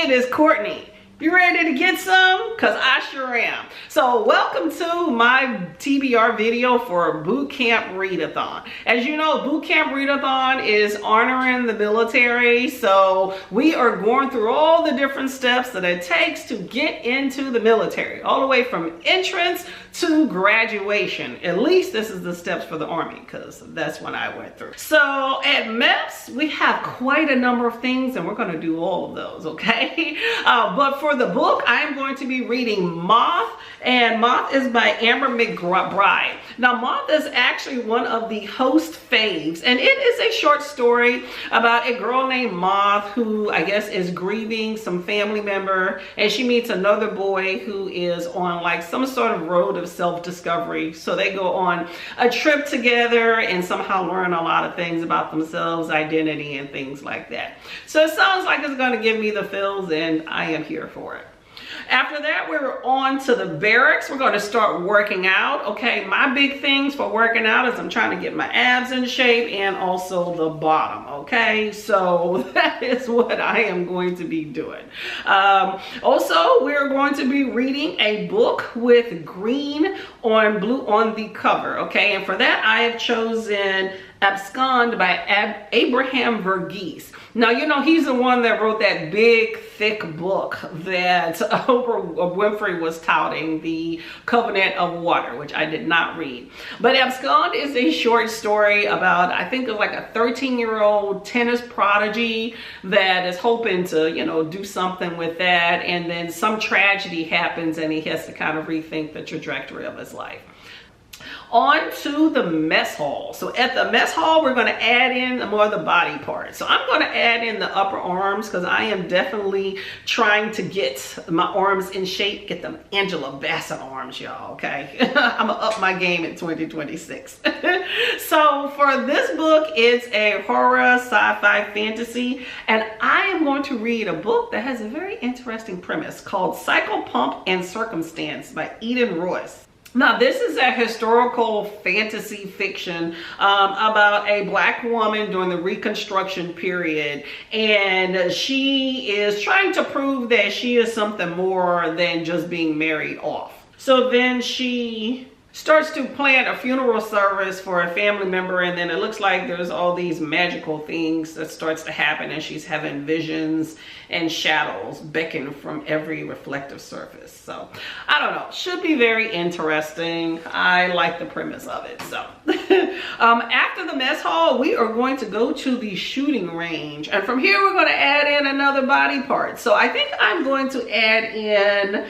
it is Courtney. You ready to get some? Cause I sure am. So welcome to my TBR video for Boot Camp Readathon. As you know, Boot Camp Readathon is honoring the military. So we are going through all the different steps that it takes to get into the military, all the way from entrance to graduation. At least this is the steps for the Army, because that's what I went through. So at MEPS, we have quite a number of things, and we're going to do all of those, okay? But for the book, I am going to be reading Moth, and Moth is by Amber McBride. Now, Moth is actually one of the host faves, and it is a short story about a girl named Moth who I guess is grieving some family member, and she meets another boy who is on like some sort of road of self-discovery. So they go on a trip together and somehow learn a lot of things about themselves, identity, and things like that. So it sounds like it's going to give me the feels, and I am here for it. After that, we're on to the barracks. We're going to start working out. Okay, my big things for working out is I'm trying to get my abs in shape and also the bottom. Okay, so that is what I am going to be doing. Also, we're going to be reading a book with green on blue on the cover. Okay, and for that, I have chosen Abscond by Abraham Verghese. Now, you know, he's the one that wrote that big, thick book that Oprah Winfrey was touting, The Covenant of Water, which I did not read. But Abscond is a short story about, I think, it's like a 13-year-old tennis prodigy that is hoping to, you know, do something with that. And then some tragedy happens and he has to kind of rethink the trajectory of his life. On to the mess hall. So at the mess hall, we're going to add in more of the body parts. So I'm going to add in the upper arms because I am definitely trying to get my arms in shape, get them Angela Bassett arms, y'all, okay? I'm going to up my game in 2026. So for this book, it's a horror, sci-fi, fantasy, and I am going to read a book that has a very interesting premise called Cycle, Pump, and Circumstance by Eden Royce. Now, this is a historical fantasy fiction about a black woman during the Reconstruction period, and she is trying to prove that she is something more than just being married off. So then she starts to plan a funeral service for a family member, and then it looks like there's all these magical things that starts to happen, and she's having visions and shadows beckon from every reflective surface. So I don't know, should be very interesting. I like the premise of it. So after the mess hall, we are going to go to the shooting range, and from here we're going to add in another body part. So I think I'm going to add in,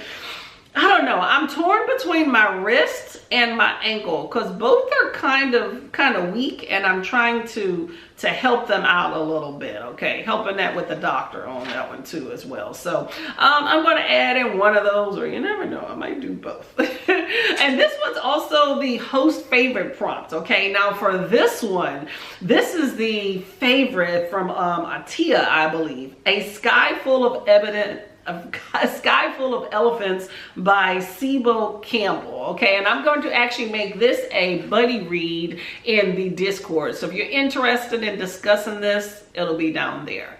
I don't know, I'm torn between my wrists and my ankle because both are kind of weak, and I'm trying to help them out a little bit, okay? Helping that with the doctor on that one too as well. So I'm going to add in one of those, or you never know, I might do both. And this one's also the host favorite prompt, okay? Now for this one, this is the favorite from Atia, I believe. A Sky Full of A Sky Full of Elephants by Sibo Campbell, okay? And I'm going to actually make this a buddy read in the Discord. So if you're interested in discussing this, it'll be down there.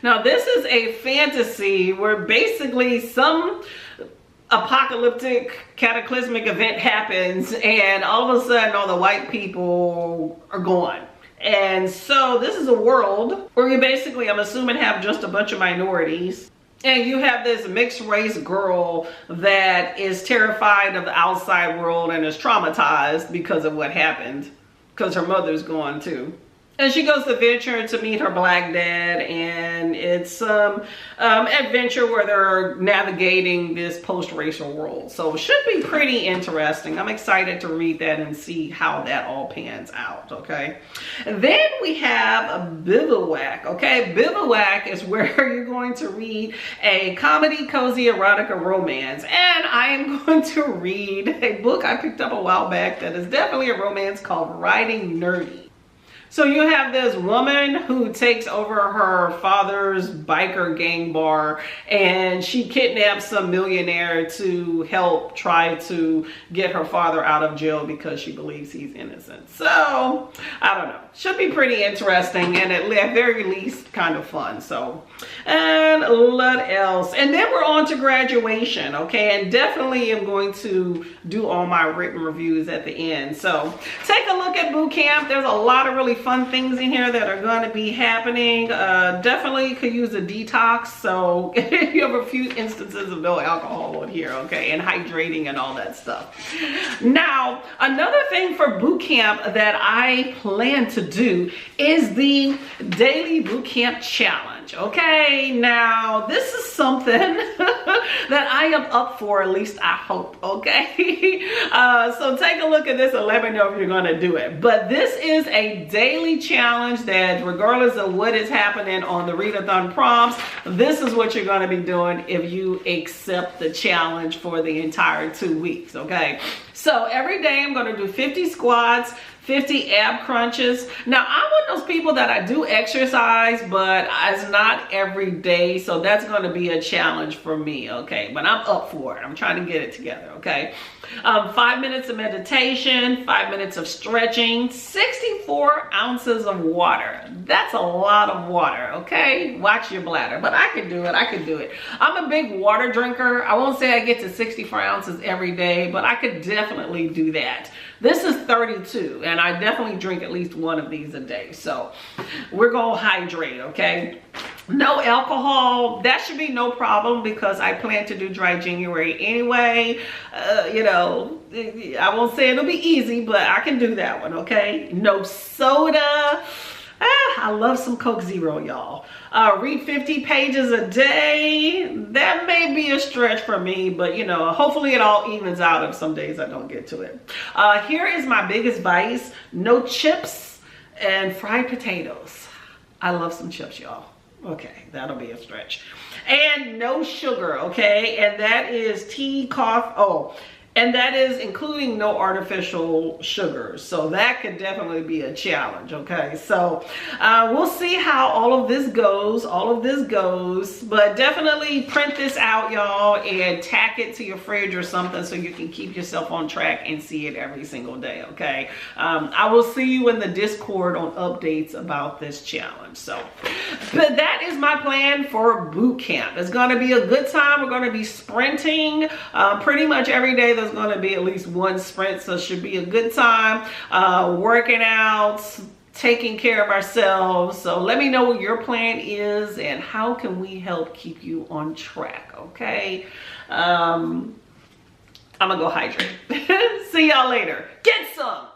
Now, this is a fantasy where basically some apocalyptic cataclysmic event happens, and all of a sudden all the white people are gone. And so this is a world where you basically, I'm assuming, have just a bunch of minorities. And you have this mixed race girl that is terrified of the outside world and is traumatized because of what happened, because her mother's gone too. And she goes to venture to meet her black dad, and it's adventure where they're navigating this post-racial world. So it should be pretty interesting. I'm excited to read that and see how that all pans out, okay? And then we have a Bivouac, okay? Bivouac is where you're going to read a comedy, cozy, erotica romance. And I am going to read a book I picked up a while back that is definitely a romance called Riding Nerdy. So you have this woman who takes over her father's biker gang bar, and she kidnaps some millionaire to help try to get her father out of jail because she believes he's innocent. So I don't know, should be pretty interesting, and at very least kind of fun. So, and what else? And then we're on to graduation, okay? And definitely am going to do all my written reviews at the end. So take a look at boot camp. There's a lot of really fun things in here that are going to be happening. Definitely could use a detox, so you have a few instances of no alcohol in here, okay, and hydrating and all that stuff. Now, another thing for boot camp that I plan to do is the daily boot camp challenge. Okay, now this is something that I am up for, at least I hope, okay? So take a look at this and let me know if you're gonna do it. But this is a daily challenge that regardless of what is happening on the Readathon prompts, this is what you're gonna be doing if you accept the challenge for the entire 2 weeks, okay? So every day I'm gonna do 50 squats, 50 ab crunches. Now, I'm one of those people that I do exercise, but it's not every day, so that's going to be a challenge for me, okay? But I'm up for it. I'm trying to get it together, okay? 5 minutes of meditation, 5 minutes of stretching, 64 ounces of water. That's a lot of water, okay? Watch your bladder, but I can do it. I can do it. I'm a big water drinker. I won't say I get to 64 ounces every day, but I could definitely do that. This is 32, and I definitely drink at least one of these a day. So we're gonna hydrate, okay? No alcohol. That should be no problem because I plan to do dry January anyway. You know, I won't say it'll be easy, but I can do that one, okay? No soda. I love some Coke Zero, y'all. Read 50 pages a day. That may be a stretch for me, but you know, hopefully it all evens out if some days I don't get to it. Here is my biggest vice: no chips and fried potatoes. I love some chips, y'all. Okay, that'll be a stretch. And no sugar, okay? And that is tea, coffee. Oh, and that is including no artificial sugars. So that could definitely be a challenge, okay? So we'll see how all of this goes. But definitely print this out, y'all, and tack it to your fridge or something so you can keep yourself on track and see it every single day, okay? I will see you in the Discord on updates about this challenge. So, but that is my plan for boot camp. It's gonna be a good time. We're gonna be sprinting pretty much every day. There's going to be at least one sprint, so it should be a good time. Working out, taking care of ourselves. So let me know what your plan is and how can we help keep you on track, okay? I'm gonna go hydrate. See y'all later. Get some.